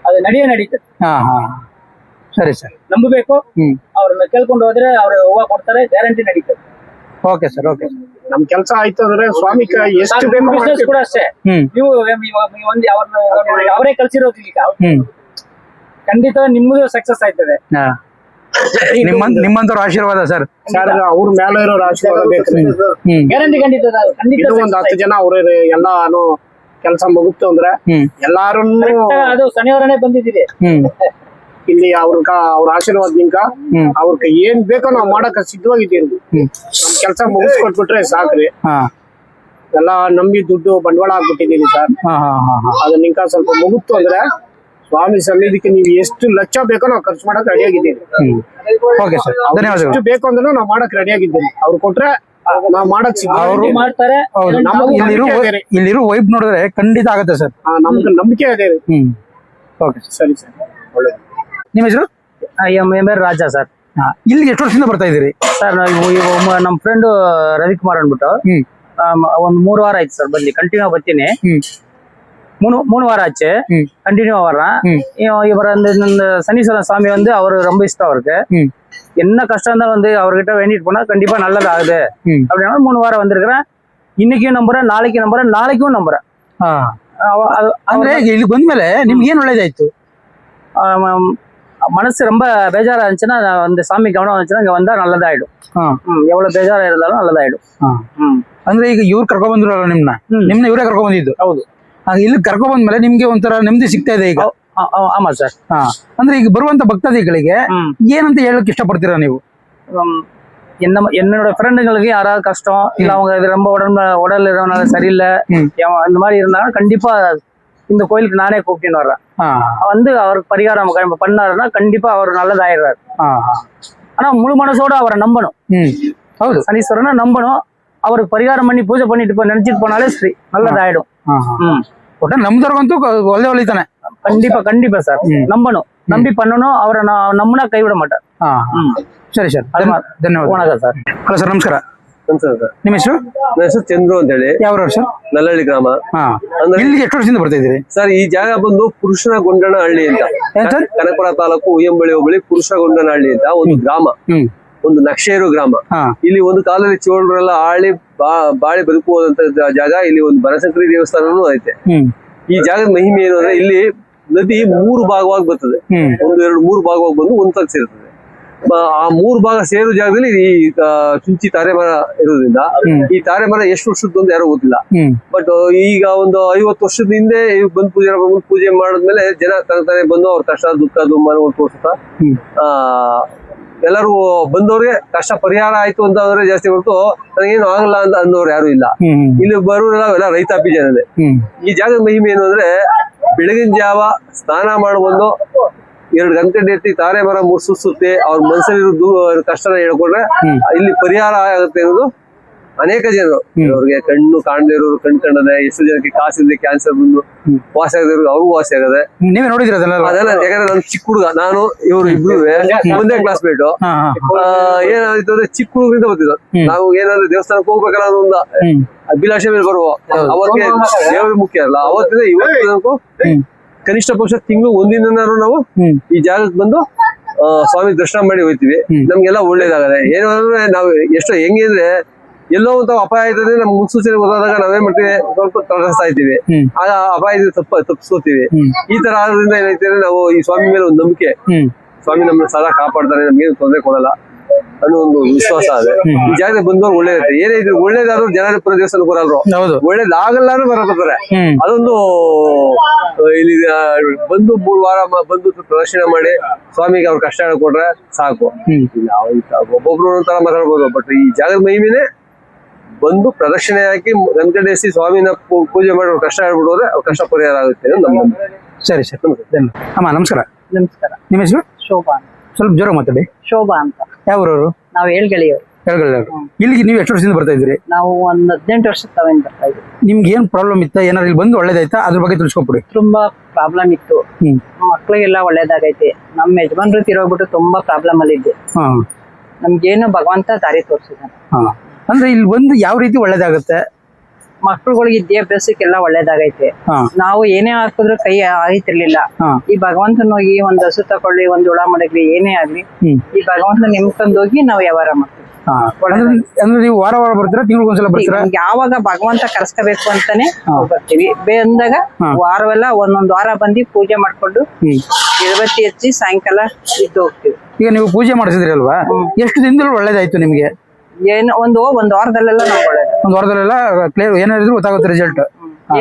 ಅದು ನಡೀತದೆ. ಸರಿ ಸರ್, ನಂಬಬೇಕು. ಅವ್ರನ್ನ ಕೇಳ್ಕೊಂಡು ಹೋದ್ರೆ ಅವ್ರು ಹೂವ ಕೊಡ್ತಾರೆ, ಗ್ಯಾರಂಟಿ ನಡೀತದೆ. Okay sir, okay. ನಮ್ ಕೆಲಸ ಆಯ್ತು ಅಂದ್ರೆ ಸ್ವಾಮಿ ಎಷ್ಟು ಬಿಸ್ನೆಸ್ ಕೂಡ ಅಷ್ಟೇ. ನೀವು ಒಂದು ಅವರೇ ಕಲ್ಸಿರೋದು ಈಗ ಖಂಡಿತ ನಿಮ್ದು ಸಕ್ಸಸ್ ಆಯ್ತದೆ. ನಿಮ್ಮಂತವ್ರ ಆಶೀರ್ವಾದ ಸರ್. ಅವ್ರ ಮೇಲೆ ಇರೋ ಆಶೀರ್ವಾದ ಬೇಕು, ಗ್ಯಾರಂಟಿ. ಖಂಡಿತ ಒಂದು 10 ಜನ ಅವ್ರ ಎಲ್ಲಾನು ಕೆಲಸ ಮುಗಿತು ಅಂದ್ರೆ ಎಲ್ಲಾರು ಅದು ಶನಿವಾರನೇ ಬಂದಿದ್ದೀರಿ ಇಲ್ಲಿ. ಅವ್ರ ಆಶೀರ್ವಾದ ನಿಂಕ ಅವ್ರಿಗೆ ಏನ್ ಬೇಕೋ ನಾವ್ ಮಾಡಕ್ ಸಿದ್ಧವಾಗಿದ್ದೀವಿ. ನಮ್ ಕೆಲ್ಸ ಮುಗಿಸ್ಕೊಟ್ಬಿಟ್ರೆ ಸಾಕ್ರಿ. ಎಲ್ಲ ನಂಬಿ ದುಡ್ಡು ಬಂಡವಾಳ ಹಾಕ್ಬಿಟ್ಟಿದೀನಿ ಸರ್. ಅದು ನಿಂಕ ಸ್ವಲ್ಪ ಮುಗಿತು ಅಂದ್ರೆ ಸ್ವಾಮಿ ಸನ್ನಿಧಿಗೆ ನೀವು ಎಷ್ಟು ಲಕ್ಷ ಬೇಕೋ ನಾವು ಖರ್ಚು ಮಾಡಕ್ ರೆಡಿ ಆಗಿದ್ದೀವಿ. ಎಷ್ಟು ಬೇಕು ಅಂದ್ರೆ ನಾವ್ ಮಾಡಕ್ ರೆಡಿ ಆಗಿದ್ದೀವಿ. ಅವ್ರು ಕೊಟ್ರೆ ನಾವ್ ಮಾಡಕ್ ಅವರು ಮಾಡ್ತಾರೆ. ಇಲ್ಲಿರೋ ವೈಬ್ ನೋಡಿದ್ರೆ ಖಂಡಿತ ಆಗತ್ತೆ ಸರ್, ನಮ್ಗೆ ನಂಬಿಕೆ ಇದೆ. ಸರಿ ಸರ್, ಒಳ್ಳೇದು. ನಿಮ್ಮ ಹೆಸರು? M R Raja sir. ಇಲ್ಲಿಗೆ ಎಷ್ಟು ವರ್ಷದಿಂದ ಬರ್ತಾ ಇದ್ದೀರಿ ಸರ್? ನಾವು ನಮ್ ಫ್ರೆಂಡ್ ರವಿಕುಮಾರ್ ಅಂದ್ಬಿಟ್ಟು ಒಂದ್ 3 ವಾರ ಆಯ್ತು ಸರ್ ಬಂದು, ಕಂಟಿನ್ಯೂ ಬರ್ತೀನಿ. 3 வாரம் ஆச்சு கண்டினியூவா வர்றேன். இவர் இந்த சனீஸ்வரன் சாமி வந்து அவரு ரொம்ப இஷ்டம் அவருக்கு. என்ன கஷ்டம் இருந்தாலும் வந்து அவர்கிட்ட வேண்டிட்டு போனா கண்டிப்பா நல்லது ஆகுது அப்படின்னா 3 வாரம் வந்திருக்கிறேன். இன்னைக்கும் நம்புற நாளைக்கு நம்புற நாளைக்கும் நம்புற ಹಾ ಅಂದ್ರೆ ಈಗ ಇಲ್ಲಿ ಬಂದ್ಮೇಲೆ ನಿಮ್ಗೆ ಏನ್ ಒಳ್ಳೇದಾಯ್ತು? மனசு ரொம்ப பேஜாரா இருந்துச்சுன்னா அந்த சாமி கவனம் வந்துச்சுன்னா இங்க வந்தா நல்லதாயிடும். எவ்வளவு ಬೇಜಾರ இருந்தாலும் நல்லದಾயிடும். ಅಂದ್ರೆ ಈಗ ಇವ್ರು ಕರ್ಕೊಂಡ್ ಬಂದ್ರಲ್ಲ ನಿಮ್ನ ಇವರೇ ಕರ್ಕೊಂಡ್ ಬಂದಿದ್ದು? ಹೌದು. ಇಲ್ಲಿ ಕರ್ಕೊಂಡ್ ಬಂದ್ಮೇಲೆ ನಿಮ್ಗೆ ಒಂಥರ ನೆಮ್ಮದಿ ಸಿಗ್ತಾ ಇದೆ ಈಗ? ஆமா சார். ಅಂದ್ರೆ ಈಗ ಬರುವಂತ ಭಕ್ತಾದಿಗಳಿಗೆ ಏನಂತ ಹೇಳಕ್ ಇಷ್ಟಪಡ್ತೀರಾ ನೀವು? என்னோட ஃப்ரெண்டுங்களுக்கு யாராவது கஷ்டம் இல்ல அவங்க ரொம்ப உடல் இருந்தனால சரியில்லை அந்த மாதிரி இருந்தாங்கன்னா கண்டிப்பா இந்த கோயிலுக்கு நானே கூப்பிட்டு வர்றேன். வந்து அவருக்கு பரிகாரம் பண்ணாருன்னா கண்டிப்பா அவர் நல்லதாயிடுறாரு. ஆனா முழு மனசோட அவரை நம்பணும். ಹೌದು, சனீஸ்வரனை நம்பணும். அவருக்கு பரிகாரம் பண்ணி பூஜை பண்ணிட்டு நினைச்சிட்டு போனாலே சரி நல்லதாயிடும். ಒಟ್ಟ ನಮ್ದವ್ರಿಗಂತೂ ಒಳ್ಳೆ ಒಳಿತಾನೆ. கண்டிப்பா கண்டிப்பா சார் நம்பணும். நம்பி பண்ணணும். அவரை நம்பினா கைவிட மாட்டார். ಸರಿ ಸರ್, ಧನ್ಯವಾದ. வணக்கம் சார். ಹಲೋ ಸರ್, ನಮಸ್ಕಾರ. ನಮಸ್ಕಾರ ಸರ್. ನಿಮ್ಮ ಹೆಸರು? ನನ್ನ ಹೆಸರು ಚಂದ್ರು ಅಂತ ಹೇಳಿ. ಯಾವ ಸರ್? ನಲ್ಲಹಳ್ಳಿ ಗ್ರಾಮ. ಅಂದ್ರೆ ಇಲ್ಲಿಗೆ ಎಷ್ಟು ವರ್ಷದಿಂದ ಬರ್ತಾ ಇದ್ದೀರಿ ಸರ್? ಈ ಜಾಗ ಬಂದು ಪುರುಷನಗೊಂಡನಹಳ್ಳಿ ಅಂತ, ಕನಕಪುರ ತಾಲೂಕು ಉಯ್ಯಂಬಳಿ ಹೋಬಳಿ ಪುರುಷನಗೊಂಡನಹಳ್ಳಿ ಅಂತ ಒಂದು ಗ್ರಾಮ, ಒಂದು ನಕ್ಷೇರು ಗ್ರಾಮ. ಇಲ್ಲಿ ಒಂದು ಕಾಲದಲ್ಲಿ ಚೋಳರೆಲ್ಲ ಆಳಿ ಬಾಳಿ ಬದುಕುವಂತ ಜಾಗ. ಇಲ್ಲಿ ಒಂದು ಬನಶಂಕರಿ ದೇವಸ್ಥಾನನೂ ಐತೆ. ಈ ಜಾಗದ ಮಹಿಮೆ ಏನು ಅಂದ್ರೆ ಇಲ್ಲಿ ನದಿ 3 ಭಾಗವಾಗಿ ಬರ್ತದೆ. 3 ಭಾಗವಾಗಿ ಬಂದು ಒಂದಾಗ ಸೇರ್ತದೆ. ಆ 3 ಭಾಗ ಸೇರೋ ಜಾಗದಲ್ಲಿ ಈ ಚುಂಚಿ ತಾರೆ ಮರ ಇರೋದ್ರಿಂದ ಈ ತಾರೆ ಮರ ಎಷ್ಟು ವರ್ಷದ್ದು ಅಂತ ಯಾರು ಗೊತ್ತಿಲ್ಲ. ಬಟ್ ಈಗ ಒಂದು 50 ವರ್ಷದ ಹಿಂದೆ ಬಂದು ಪೂಜೆ ಮಾಡಿದ್ಮೇಲೆ ಜನ ತಾನೇ ಬಂದು ಅವ್ರ ಕಷ್ಟ ದುಃಖ ದುಮ್ಮಾನ ತೋರಿಸ್ತಾ ಎಲ್ಲರೂ ಬಂದವ್ರಿಗೆ ಕಷ್ಟ ಪರಿಹಾರ ಆಯ್ತು ಅಂತ ಅಂದ್ರೆ ಜಾಸ್ತಿ ಹೊರತು ನನಗೇನು ಆಗಲ್ಲ ಅಂತ ಅಂದವ್ರು ಯಾರು ಇಲ್ಲ. ಇಲ್ಲಿ ಬರೋರೆಲ್ಲ ಎಲ್ಲ ರೈತಾಪಿ ಜನನೇ. ಈ ಜಾಗದ ಮಹಿಮೆ ಏನು ಅಂದ್ರೆ ಬೆಳಗಿನ ಜಾವ ಸ್ನಾನ ಮಾಡುವಂದು 2 ಗಂಟೆ ಎತ್ತಿ ತಾರೆ ಮರ ಮುಸುತ್ತೆ ಅವ್ರ ಮನಸ್ಸಲ್ಲಿರೋ ಕಷ್ಟನ ಹೇಳ್ಕೊಂಡ್ರೆ ಇಲ್ಲಿ ಪರಿಹಾರ ಆಗುತ್ತೆ ಅನ್ನೋದು ಅನೇಕ ಜನರು. ಅವ್ರಿಗೆ ಕಣ್ಣು ಕಾಣದೇ ಇರೋರು ಕಣ್ ಕಂಡದೆ, ಎಷ್ಟು ಜನಕ್ಕೆ ಕಾಸಿಲ್ಲದೆ ಕ್ಯಾನ್ಸರ್ ಬಂದು ವಾಸಿ ಆಗದಿರೋರು ಅವ್ರಿಗೂ ವಾಸಿ ಆಗದೆ. ನೀವೇ ನೋಡಿದ್ರಿ ಅದೆಲ್ಲ? ಯಾಕಂದ್ರೆ ನಾನು ಚಿಕ್ಕ ಹುಡುಗ, ನಾನು ಇವ್ರು ಇಬ್ರು ಒಂದೇ ಕ್ಲಾಸ್ ಮೇಟ್. ಏನಾಯ್ತು ಅಂದ್ರೆ ಚಿಕ್ಕ ಹುಡುಗರಿಂದ ಬರ್ತಿದ್ರು ನಾವು. ಏನಾದ್ರೆ ದೇವಸ್ಥಾನಕ್ಕೆ ಹೋಗ್ಬೇಕಲ್ಲ ಅನ್ನೋ ಒಂದು ಅಭಿಲಾಷೆ ಮೇಲೆ ಬರುವ ಅವತ್ತಿಗೆ ದೇವರು ಮುಖ್ಯ ಅಲ್ಲ. ಅವತ್ತಿಂದ ಇವತ್ತು ಕನಿಷ್ಠ ಪಕ್ಷ ತಿಂಗಳು ಒಂದಿನಾರು ನಾವು ಈ ಜಾಗಕ್ಕೆ ಬಂದು ಸ್ವಾಮಿ ದರ್ಶನ ಮಾಡಿ ಹೋಗ್ತೀವಿ. ನಮ್ಗೆಲ್ಲ ಒಳ್ಳೇದಾಗದೆ. ಏನು ಅಂದ್ರೆ ನಾವು ಎಷ್ಟೋ ಹೆಂಗೆ ಅಂದ್ರೆ ಎಲ್ಲೋ ಒಂದು ಅಪಾಯ ಆಯ್ತದೆ ನಮ್ಗೆ ಮುನ್ಸೂಚನೆ ಗೊತ್ತಾದಾಗ ನಾವೇನ್ ಮಾಡ್ತೀವಿ, ಸ್ವಲ್ಪ ತಡಸ್ತಾ ಇದ್ದೀವಿ. ಆಗ ಅಪಾಯ ತಪ್ಪಿಸ್ಕೋತೀವಿ. ಈ ತರ ಆದ್ರಿಂದ ಏನೈತೆ ನಾವು ಈ ಸ್ವಾಮಿ ಮೇಲೆ ಒಂದು ನಂಬಿಕೆ, ಸ್ವಾಮಿ ನಮ್ಮನ್ನ ಸದಾ ಕಾಪಾಡ್ತಾನೆ, ನಮ್ಗೇನು ತೊಂದರೆ ಕೊಡಲ್ಲ ಅನ್ನೋ ಒಂದು ವಿಶ್ವಾಸ ಅದೇ. ಈ ಜಾಗದಲ್ಲಿ ಬಂದವ್ರು ಒಳ್ಳೇದೈತೆ. ಏನಾಯ್ತು ಒಳ್ಳೇದಾದ್ರು ಜನಪುರ ದೇವಸ್ಥಾನಕ್ಕೆ ಬರಲ್ರು, ಒಳ್ಳೇದಾಗಲ್ಲಾರು ಬರಬೇಕಾರೆ ಅದೊಂದು ಇಲ್ಲಿ ಬಂದು 3 ವಾರ ಬಂದು ಪ್ರದರ್ಶನ ಮಾಡಿ ಸ್ವಾಮಿಗೆ ಅವ್ರ ಕಷ್ಟ ಹೇಳ್ಕೊಟ್ರೆ ಸಾಕು. ಒಬ್ಬೊಬ್ರು ಒಂಥರ ಮಾತಾಡ್ಬೋದು, ಬಟ್ ಈ ಜಾಗದ ಮಹಿಮೆನೆ ಬಂದು ಪ್ರದಕ್ಷಿಣೆ ಹಾಕಿ ಗಂಟೆಸಿ ಸ್ವಾಮಿನ ಪೂಜೆ ಮಾಡಿ ಅವ್ರ ಕಷ್ಟ ಹೇಳ್ಬಿಡೋದ್ರೆ ಅವ್ರ ಕಷ್ಟ ಪರಿಹಾರ ಆಗುತ್ತೆ ಅಂತ ನಮ್ಮ ನಂಬಿಕೆ. ಸರಿ ಸರ್, ಅಮ್ಮ ನಮಸ್ಕಾರ. ನಮಸ್ಕಾರ. ನಿಮ್ಮ ಹೆಸರು? ಶೋಭಾ. ಸ್ವಲ್ಪ ಜೋರ ಮಾತಾಡಿ. ಶೋಭಾ ಅಂತ. ಯಾವ್ರವ್ರು? ನಾವು ಏಳ್ಗಳಿಯವರು. ಇಲ್ಲಿಗೆ ನೀವು ಎಷ್ಟು ವರ್ಷದಿಂದ ಬರ್ತಾ ಇದ್ರಿ? ನಾವು ಒಂದು 18 ವರ್ಷದ ತಾವೇನ್ ಬರ್ತಾ ಇದ್ವಿ. ನಿಮ್ಗೆ ಏನ್ ಪ್ರಾಬ್ಲಮ್ ಇತ್ತ? ಏನಾದ್ರು ಇಲ್ಲಿ ಬಂದು ಒಳ್ಳೇದಾಯ್ತಾ? ಅದ್ರ ಬಗ್ಗೆ ತಿಳಿಸ್ಕೊಬಿಡಿ. ತುಂಬಾ ಪ್ರಾಬ್ಲಮ್ ಇತ್ತು. ಮಕ್ಳಿಗೆಲ್ಲ ಒಳ್ಳೇದಾಗೈತೆ. ನಮ್ಮ ಯಜಮಾನ್ರು ತಿರೋಗ್ಬಿಟ್ಟು ತುಂಬಾ ಪ್ರಾಬ್ಲಮ್ ಅಲ್ಲಿ ಇದ್ದೆ. ನಮ್ಗೇನು ಭಗವಂತ ದಾರಿ ತೋರಿಸಿದಾನೆ. ಅಂದ್ರೆ ಇಲ್ಲಿ ಬಂದು ಯಾವ ರೀತಿ ಒಳ್ಳೇದಾಗುತ್ತೆ? ಮಕ್ಳುಗಳಿಗೆ ವಿದ್ಯಾಭ್ಯಾಸಕ್ಕೆಲ್ಲ ಒಳ್ಳೇದಾಗೈತೆ. ನಾವು ಏನೇ ಹಾಕಿದ್ರು ಕೈ ಆಯ್ತಿರ್ಲಿಲ್ಲ. ಈ ಭಗವಂತನ ಹೋಗಿ ಒಂದ್ ಹಸು ತಕೊಳ್ಳಿ, ಒಂದ್ ಹುಳ ಮಾಡಲಿ, ಏನೇ ಆಗ್ಲಿ ಈ ಭಗವಂತನ ನಿಮ್ಕೊಂಡ್ ಹೋಗಿ ನಾವು ವ್ಯವಹಾರ ಮಾಡ್ತೀವಿ. ಅಂದ್ರೆ ನೀವು ವಾರ ವಾರ ಬರ್ತೀರಾ, ತಿಂಗಳಿಗೊಂದ್ಸಲ ಬರ್ತೀರಾ? ಯಾವಾಗ ಭಗವಂತ ಕರ್ಸ್ಕೋಬೇಕು ಅಂತಾನೆ ಬರ್ತೀವಿ. ಬಂದಾಗ ವಾರವೆಲ್ಲ ಒಂದೊಂದ್ ವಾರ ಬಂದು ಪೂಜೆ ಮಾಡ್ಕೊಂಡು ಎಳಬತ್ತಿ ಹಚ್ಚಿ ಸಾಯಂಕಾಲ ಇದ್ದು ಹೋಗ್ತೀವಿ. ಈಗ ನೀವು ಪೂಜೆ ಮಾಡಿಸಿದ್ರಿ ಅಲ್ವಾ, ಎಷ್ಟು ದಿನದಲ್ಲಿ ಒಳ್ಳೇದಾಯ್ತು ನಿಮ್ಗೆ? ಏನು ಒಂದ್ ವಾರದಲ್ಲೆಲ್ಲ ನಾವು ಒಳ್ಳೇದು. ಒಂದ್ ವಾರದಲ್ಲೆಲ್ಲ ಕ್ಲಿಯರ್ ಏನಾದ್ರು ಗೊತ್ತಾಗುತ್ತೆ ರಿಸಲ್ಟ್.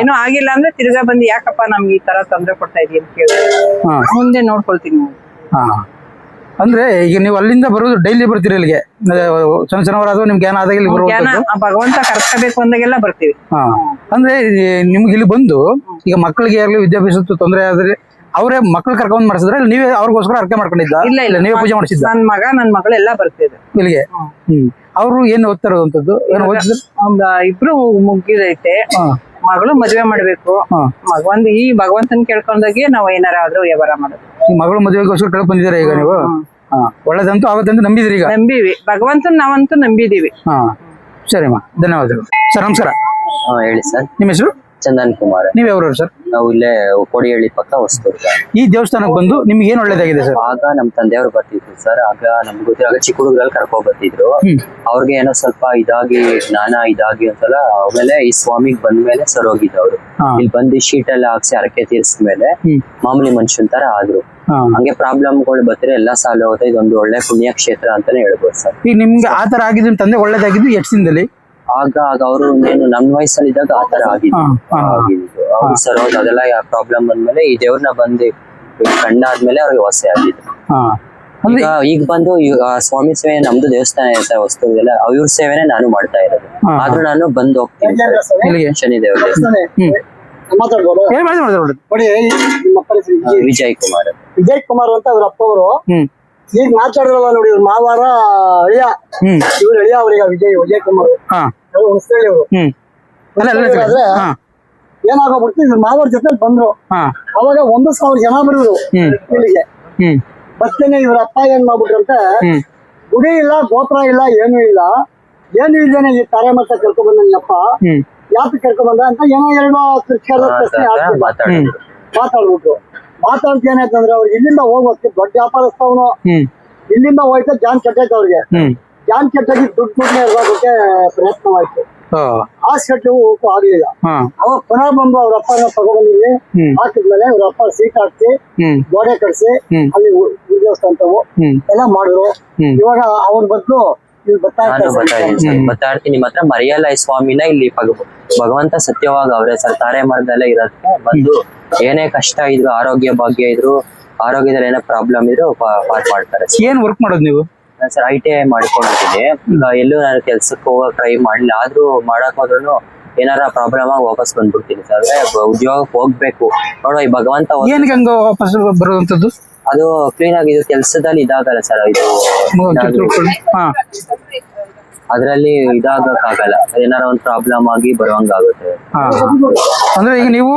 ಏನೋ ಆಗಿಲ್ಲ ಅಂದ್ರೆ ತಿರ್ಗಾ ಬಂದು ಯಾಕಪ್ಪ ನಮ್ಗೆ ಈ ತರ ತೊಂದ್ರೆ ಕೊಡ್ತಾ ಇದೀವಿ ಅಂತ ಕೇಳಿ ಮುಂದೆ ನೋಡ್ಕೊಳ್ತೀನಿ. ಅಂದ್ರೆ ಈಗ ನೀವು ಅಲ್ಲಿಂದ ಬರೋದು ಡೈಲಿ ಬರ್ತೀರಿ ಇಲ್ಲಿಗೆ? ಶನಿವಾರ ಅದು ನಿಮ್ಗೆ ಏನಾದಾಗ ಇಲ್ಲಿ ಬರುವಂತದ್ದು? ಭಗವಂತ ಕರ್ಸ್ಕೋಬೇಕು ಅಂದಾಗೆಲ್ಲ ಬರ್ತೀವಿ. ಅಂದ್ರೆ ನಿಮ್ಗೆ ಇಲ್ಲಿ ಬಂದು ಈಗ ಮಕ್ಕಳಿಗೆ ಆಗ್ಲಿ ವಿದ್ಯಾಭ್ಯಾಸ ತೊಂದರೆ ಆದ್ರೆ ಅವರೇ ಮಕ್ಳು ಕರ್ಕೊಂಡ್ ಮಾಡಿಸಿದ್ರೆ ನೀವೇ ಅವ್ರಿಗೋಸ್ಕರ ಅರ್ಕೆ ಮಾಡ್ಕೊಂಡಿದ್ದ? ಇಲ್ಲ ಇಲ್ಲ, ನೀವೇ ಪೂಜೆ ಮಾಡಿಸಿದ್ದ? ನನ್ ಮಗ ನನ್ ಮಗಳು ಎಲ್ಲ ಬರ್ತಿದ್ರು ಇಲ್ಲಿಗೆ. ಅವ್ರು ಏನ್ ಓದ್ತಾ ಇರೋದಂತದ್ದು? ಇಬ್ರು ಮುಗಿದೈತೆ. ಮಗಳು ಮದ್ವೆ ಮಾಡ್ಬೇಕು. ಈ ಭಗವಂತನ್ ಕೇಳ್ಕೊಂಡಾಗೆ ನಾವು ಏನಾರ ಆದ್ರೂ ವ್ಯವಹಾರ ಮಾಡೋದು. ಈ ಮಗಳು ಮದುವೆಗೋಸ್ಕರ ಕೇಳಕ್ ಬಂದಿದ್ದೀರಾ ಈಗ ನೀವು? ಒಳ್ಳೇದಂತೂ ಆಗುತ್ತೆ ಅಂತ ನಂಬಿದಿರಿ? ಈಗ ನಂಬಿವಿ, ಭಗವಂತನ್ ನಾವಂತೂ ನಂಬಿದೀವಿ. ಸರಿಮ್ಮ, ಧನ್ಯವಾದಗಳು ಸರ್. ನಮಸ್ಕಾರ. ಹೇಳಿ ಸರ್. ನಿಮ್ಮ ಹೆಸರು? ಚಂದನ್ ಕುಮಾರ್. ನೀವ್ ಯಾವ್ರವ್ರು ಸರ್? ನಾವು ಇಲ್ಲೇ ಕೋಡಿಹಳ್ಳಿ ಪಕ್ಕ ಹೊಸದುರ್ಗ. ಈ ದೇವಸ್ಥಾನಕ್ಕೆ ಬಂದು ನಿಮ್ಗೆ ಏನ್ ಒಳ್ಳೇದಾಗಿದೆ ಸರ್? ಆಗ ನಮ್ ತಂದೆಯವರು ಬರ್ತಿದ್ರು ಸರ್. ಆಗ ನಮ್ಗೆ ಗೊತ್ತಿರೋ ಚಿಕ್ಕ ಹುಡುಗರಲ್ಲಿ ಕರ್ಕೊಂಡ್ ಬರ್ತಿದ್ರು. ಅವ್ರಿಗೆ ಏನೋ ಸ್ವಲ್ಪ ಇದಾಗಿ ಜ್ಞಾನ ಇದಾಗಿ ಒಂದ್ಸಲ ಆಮೇಲೆ ಈ ಸ್ವಾಮಿಗ್ ಬಂದ್ಮೇಲೆ ಸರ್ ಹೋಗಿದ್ದವ್ರು. ಇಲ್ಲಿ ಬಂದು ಶೀಟ್ ಎಲ್ಲ ಹಾಕ್ಸಿ ಹರಕೆ ತೀರ್ಸ್ಮೇಲೆ ಮಾಮೂಲಿ ಮನುಷ್ಯನ್ ತರ ಆದ್ರು. ಹಂಗೆ ಪ್ರಾಬ್ಲಮ್ಗಳು ಬರ್ತಾರೆ ಎಲ್ಲ ಸಾಲ ಹೋಗುತ್ತೆ. ಇದೊಂದು ಒಳ್ಳೆ ಪುಣ್ಯ ಕ್ಷೇತ್ರ ಅಂತಾನೆ ಹೇಳ್ಬೋದು ಸರ್. ಈಗ ನಿಮ್ಗೆ ಆತರ ಆಗಿದ್ದು ನಿಮ್ ತಂದೆ ಒಳ್ಳೇದಾಗಿದ್ದು ಎಷ್ಟು ದಿನದಲ್ಲಿ? ಆಗ ಅವರು ಏನು ನಮ್ ವಯಸ್ಸಲ್ಲಿ ಇದ್ದಾಗ ಆತರ ಆಗಿದ್ದು ಅವ್ರು ಸರ್ ಅದೆಲ್ಲ ಪ್ರಾಬ್ಲಮ್ ಬಂದ್ಮೇಲೆ ಈ ದೇವ್ರನ್ನ ಬಂದು ಕಂಡಾದ್ಮೇಲೆ ಅವ್ರಿಗೆ ವಾಸಿ ಆಗಿದ್ರು. ಈಗ ಬಂದು ಸ್ವಾಮಿ ಸೇವೆ ನಮ್ದು ದೇವಸ್ಥಾನ ಇರ್ತಾರೆ ಹೊಸದುರ್ಗದಲ್ಲ, ಇವ್ರ ಸೇವೆನೆ ನಾನು ಮಾಡ್ತಾ ಇರೋದು. ಆದ್ರೂ ನಾನು ಬಂದು ಹೋಗ್ತೀನಿ ಶನಿದೇವ್ರ ವಿಜಯ್ ಕುಮಾರ್. ವಿಜಯ್ ಕುಮಾರ್ ಅಂತ ಅವ್ರ ಅಪ್ಪ ಅವರು. ಈಗ ಮಾತಾಡಿದ್ರಲ್ಲ ನೋಡಿ, ಇವ್ರ ಮಾವಾರ ಅಳಿಯ, ಇವ್ರ ಅಳಿಯ ಅವ್ರೀಗ ವಿಜಯ್ ಕುಮಾರ್ ಹೊಸಳ್ಳಿ ಅವರು. ಏನಾಗೋಗ್ಬಿಡ್ತು, ಇವ್ರ ಮಾವರ ಜೊತೆ ಬಂದ್ರು. ಅವಾಗ 1,000 ಜನ ಬರೋರು ಇಲ್ಲಿಗೆ. ಬರ್ತೇನೆ ಇವ್ರ ಅಪ್ಪ ಏನ್ ಮಾಡ್ಬಿಟ್ರಂತೆ, ಗುಡಿ ಇಲ್ಲ, ಗೋಪುರ ಇಲ್ಲ, ಏನೂ ಇಲ್ಲ, ಏನು ಇಲ್ದೇನೆ ಈ ತಾರೆ ಮಟ್ಟ ಕರ್ಕೊಂಡ್ ಬಂದ ಅಪ್ಪ. ಯಾಕೆ ಕರ್ಕೊಂಡ್ ಬಂದ ಅಂತ ಏನೋ 2 ಪ್ರಶ್ನೆ ಮಾತಾಡ್ಬಿಟ್ರು. ಮಾತಾಡ್ತಿ ಏನಾಯ್ತಂದ್ರೆ, ಅವ್ರಿಗೆ ಇಲ್ಲಿಂದ ಹೋಗ್ಬೇಕು, ದೊಡ್ಡ ವ್ಯಾಪಾರಸ್ಥವನು. ಇಲ್ಲಿಂದ ಹೋಯ್ತಾ ಜಾನ್ ಕೆಟ್ಟೈತೆ ಅವ್ರಿಗೆ. ಜಾನ್ ಕೆಟ್ಟಾಗಿ ದುಡ್ಡು ಇರ್ಬೋದಕ್ಕೆ ಪ್ರಯತ್ನವಾಯ್ತು. ಹಾಸ್ಪಿಟ್ಲ್ ಹೋಗಕ್ಕೂ ಆಗ್ಲಿಲ್ಲ. ಅವಾಗ ಪುನಃ ಬಂದು ಅವ್ರ ಅಪ್ಪನ ತಗೊಂಡ್ಬಂದಿಲ್ಲಿ ಹಾಕಿದ್ಮೇಲೆ ಅವ್ರ ಅಪ್ಪ ಸೀಟ್ ಹಾಕಿ ಗೋಡೆ ಕಟ್ಸಿ ಅಲ್ಲಿ ದೇವಸ್ಥಾನವು ಎಲ್ಲ ಮಾಡಿದ್ರು. ಇವಾಗ ಅವ್ರ ಬದಲು ಬರ್ತಾ ಇರ್ತೀನಿ. ನಿಮ್ಮ ಹತ್ರ ಮರೆಯಲ್ಲ ಈ ಸ್ವಾಮಿನ. ಇಲ್ಲಿ ಭಗವಂತ ಸತ್ಯವಾಗ ಅವ್ರೆ ಸರ್. ತಾರೆ ಮರದಲ್ಲೇ ಇರೋದಕ್ಕೆ ಬಂದು ಏನೇ ಕಷ್ಟ ಇದ್ರು, ಆರೋಗ್ಯ ಭಾಗ್ಯ ಇದ್ರು, ಆರೋಗ್ಯದಲ್ಲಿ ಏನೋ ಪ್ರಾಬ್ಲಮ್ ಇದ್ರು ಪಾಸ್ ಮಾಡ್ತಾರೆ. ಏನ್ ವರ್ಕ್ ಮಾಡೋದು ನೀವು? ಸರ್ ITI ಮಾಡ್ಕೊಂಡಿದ್ದೀನಿ. ಈಗ ಎಲ್ಲೂ ನಾನು ಕೆಲ್ಸಕ್ಕೆ ಹೋಗಕ್ ಟ್ರೈ ಮಾಡ್ಲಿಲ್ಲ. ಆದ್ರೂ ಮಾಡಕ್ ಹೋದ್ರು ಏನಾರ ಪ್ರಾಬ್ಲಮ್ ಆಗಿ ವಾಪಸ್ ಬಂದ್ಬಿಡ್ತೀನಿ ಸರ್. ಉದ್ಯೋಗಕ್ಕೆ ಹೋಗ್ಬೇಕು ನೋಡುವ ಈ ಭಗವಂತ. ಏನಕ್ಕೆ ಹಂಗ ವಾಪಸ್ ಬರುವಂತದ್ದು? ಅದು ಕ್ಲೀನ್ ಆಗಿ ಕೆಲ್ಸದಲ್ಲಿ ಇದಾಗಲ್ಲ ಸರ್. ಇದು ಅದ್ರಲ್ಲಿ ಇದಾಗಕ್ಕಾಗಲ್ಲ. ಏನಾರ ಒಂದ್ ಪ್ರಾಬ್ಲಮ್ ಆಗಿ ಬರುವಂಗಾಗುತ್ತೆ. ಅಂದ್ರೆ ಈಗ ನೀವು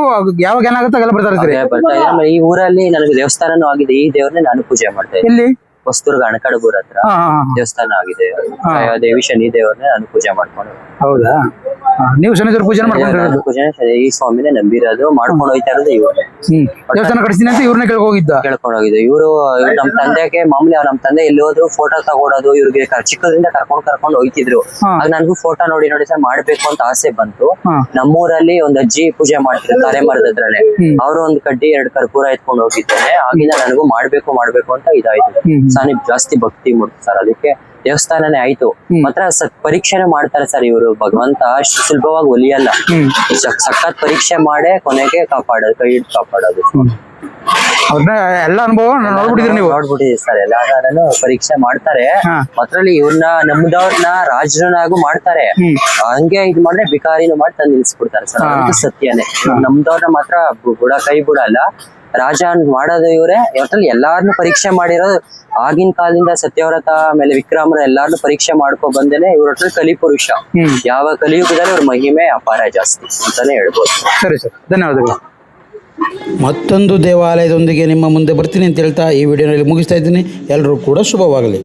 ಯಾವಾಗ ಏನಾಗುತ್ತೆ ಅವೆಲ್ಲ ಬರ್ತಾ ಇದ್ರೆ ಈ ಊರಲ್ಲಿ ನನಗೆ ದೇವಸ್ಥಾನನೂ ಆಗಿದೆ. ಈ ದೇವ್ರನ್ನೇ ನಾನು ಪೂಜೆ ಮಾಡ್ತಾ ಇದ್ದೀನಿ. ಹೊಸದುರ್ಗ ಅಣಕಡಗೂರ್ ಹತ್ರ ದೇವಸ್ಥಾನ ಆಗಿದೆ. ದೇವಿ ಶನಿ ದೇವ್ರನ್ನೇ ನಾನು ಪೂಜೆ ಮಾಡ್ಕೊಂಡು. ಹೌದಾ? ನೀವು ಶನಿ ದೇವ್ರ ಪೂಜೆ ಮಾಡ್ಕೊಂಡು ಪೂಜೆ ಈ ಸ್ವಾಮಿನೇ ನಂಬಿರೋದು, ಮಾಡ್ಕೊಂಡು ಹೋಯ್ತಾ ಇರೋದು ಇವ್ರನ್ನೇ. ದೇವಸ್ಥಾನ ಕಟ್ತೀನಿ ಅಂತ ಇವ್ರನ್ನ ಕೇಳ್ಕೊಂಡು ಹೋಗಿದ್ದ. ಇವ್ರು ನಮ್ ತಂದೆಗೆ ಮಾಮೂಲಿ ನಮ್ ತಂದೆ ಎಲ್ಲಿ ಹೋದ್ರು ಫೋಟೋ ತಗೊಳೋದು, ಇವ್ರಿಗೆ ಚಿಕ್ಕದ್ರಿಂದ ಕರ್ಕೊಂಡು ಹೋಯ್ತಿದ್ರು. ಆಗ ನನ್ಗೂ ಫೋಟೋ ನೋಡಿ ಸರ್ ಮಾಡ್ಬೇಕು ಅಂತ ಆಸೆ ಬಂತು. ನಮ್ಮೂರಲ್ಲಿ ಒಂದ್ ಅಜ್ಜಿ ಪೂಜೆ ಮಾಡ್ತಿದ್ರು ತಾರೆ ಮರದದ್ರಲ್ಲೇ. ಅವ್ರು ಒಂದ್ ಕಡ್ಡಿ 2 ಕರ್ಪೂರ ಎತ್ಕೊಂಡು ಹೋಗಿದ್ದೇನೆ. ಆಗಿಂದ ನನಗೂ ಮಾಡ್ಬೇಕು ಅಂತ ಇದಾಯ್ತು. ಜಾಸ್ತಿ ಭಕ್ತಿ ಮೂಡ್ತು ಸರ್. ಅದಕ್ಕೆ ದೇವಸ್ಥಾನನೇ ಆಯ್ತು. ಮಾತ್ರ ಪರೀಕ್ಷೆನೆ ಮಾಡ್ತಾರೆ ಸರ್ ಇವರು. ಭಗವಂತ ಅಷ್ಟು ಸುಲಭವಾಗಿ ಒಲಿಯಲ್ಲ. ಸಖತ್ ಪರೀಕ್ಷೆ ಮಾಡೇ ಕೊನೆಗೆ ಕಾಪಾಡೋದು, ಕೈ ಹಿಡಿದು ಕಾಪಾಡೋದು. ಎಲ್ಲ ಅನುಭವ ನೋಡ್ಬಿಟ್ಟಿದ್ರಿ ನೀವು? ನೋಡ್ಬಿಟ್ಟಿದ್ರಿ ಸರ್. ಎಲ್ಲಾರು ಪರೀಕ್ಷೆ ಮಾಡ್ತಾರೆ. ಅದ್ರಲ್ಲಿ ಇವ್ರನ್ನ ನಮ್ದವ್ರನ್ನ ರಾಜರನ್ನಾಗೂ ಮಾಡ್ತಾರೆ. ಹಂಗೆ ಇದ್ ಮಾಡಿದ್ರೆ ಬಿಕಾರಿನೂ ಮಾಡಿ ತಂದು ನಿಲ್ಸ್ಬಿಡ್ತಾರೆ ಸರ್. ಅದು ಸತ್ಯನೇ. ನಮ್ದವ್ರನ್ನ ಮಾತ್ರ ಕೈ ಬಿಡಲ್ಲ. ರಾಜ ಮಾಡೋದು ಇವ್ರೆ. ಒಟ್ಟಲ್ಲಿ ಎಲ್ಲಾರನ್ನು ಪರೀಕ್ಷೆ ಮಾಡಿರೋದು. ಆಗಿನ ಕಾಲದಿಂದ ಸತ್ಯವ್ರತ ಆಮೇಲೆ ವಿಕ್ರಮರ ಎಲ್ಲಾರನ್ನು ಪರೀಕ್ಷೆ ಮಾಡ್ಕೊ ಬಂದೇನೆ ಇವ್ರ ಕಲಿಪುರುಷ. ಯಾವ ಕಲಿಯುಗದಲ್ಲಿ ಇವ್ರ ಮಹಿಮೆ ಅಪಾರ ಜಾಸ್ತಿ ಅಂತಾನೆ ಹೇಳ್ಬೋದು. ಸರಿ ಸರ್, ಧನ್ಯವಾದಗಳು. ಮತ್ತೊಂದು ದೇವಾಲಯದೊಂದಿಗೆ ನಿಮ್ಮ ಮುಂದೆ ಬರ್ತೀನಿ ಅಂತ ಹೇಳ್ತಾ ಈ ವಿಡಿಯೋನಲ್ಲಿ ಮುಗಿಸ್ತಾ ಇದ್ದೀನಿ. ಎಲ್ಲರೂ ಕೂಡ ಶುಭವಾಗಲಿ.